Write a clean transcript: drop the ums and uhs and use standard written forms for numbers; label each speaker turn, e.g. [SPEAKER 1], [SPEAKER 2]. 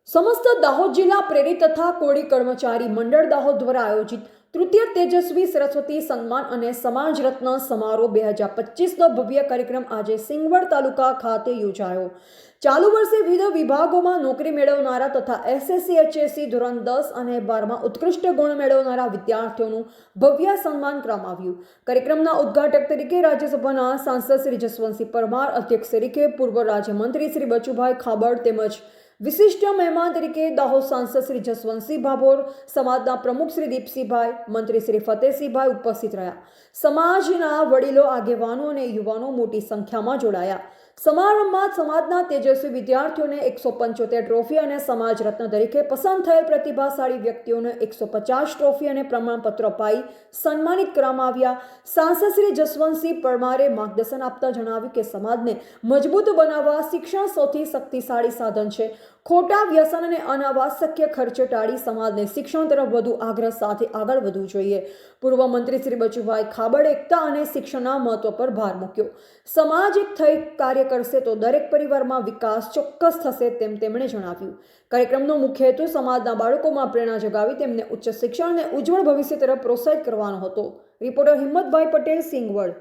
[SPEAKER 1] સમસ્ત દાહોદ જિલ્લા પ્રેરિત તથા કોળી કર્મચારી મંડળ દાહોદ દ્વારા આયોજિત તૃતીય તેજસ્વી સરસ્વતી સન્માન અને સમાજ રત્ન સમારોહ 2025નો ભવ્ય કાર્યક્રમ આજે સિંગવડ તાલુકા ખાતે યોજાયો। ચાલુ વર્ષે વિવિધ વિભાગોમાં નોકરી મેળવનારા તથા એસએસસી એચએસસી ધોરણ 10 અને 12માં ઉત્કૃષ્ટ ગુણ મેળવનારા વિદ્યાર્થીઓનું ભવ્ય સન્માન કરવામાં આવ્યું। કાર્યક્રમના ઉદ્ઘાટક તરીકે રાજ્યસભાના સાંસદ શ્રી જસવંતસિંહ પરમાર, અધ્યક્ષ તરીકે પૂર્વ રાજ્યમંત્રી શ્રી બચુભાઈ ખાબડ તેમજ વિશિષ્ટ મહેમાન તરીકે દાહોદ સાંસદ શ્રી જસવંતસિંહ ભાભોર, સમાજના પ્રમુખ શ્રી દીપસિંહભાઈ, મંત્રી શ્રી ફતેહસિંહભાઈ ઉપસ્થિત રહ્યા। સમાજના વડીલો, આગેવાનો અને યુવાનો મોટી સંખ્યામાં જોડાયા। સમારંભમાં સમાજના તેજસ્વી વિદ્યાર્થીઓને 175 ટ્રોફી અને સમાજ રત્ન તરીકે પસંદ થયેલ પ્રતિભાશાળી વ્યક્તિઓને 150 ટ્રોફી અને પ્રમાણપત્રો અપાઈ સન્માનિત કરવામાં આવ્યા। સાંસદ શ્રી જસવંતસિંહ પરમારે માર્ગદર્શન આપતા જણાવ્યું કે સમાજને મજબૂત બનાવવા શિક્ષણ સૌથી શક્તિશાળી સાધન છે। ખોટા વ્યસન અને અનાવશ્યક ખર્ચ ટાળી સમાજને શિક્ષણ તરફ વધુ આગ્રહ સાથે આગળ વધવું જોઈએ। પૂર્વ મંત્રી શ્રી બચુભાઈ ખાબડ એકતા અને શિક્ષણના મહત્વ પર ભાર મૂક્યો। સમાજ એક થઈ કાર્ય કરશે તો દરેક પરિવારમાં વિકાસ ચોક્કસ થશે તેમ તેમણે જણાવ્યું। કાર્યક્રમનો મુખ્ય હેતુ સમાજના બાળકોમાં પ્રેરણા જગાવી તેમને ઉચ્ચ શિક્ષણ અને ઉજ્જવળ ભવિષ્ય તરફ પ્રોત્સાહિત કરવાનો હતો। રિપોર્ટર હિંમતભાઈ પટેલ, સિંગવડ।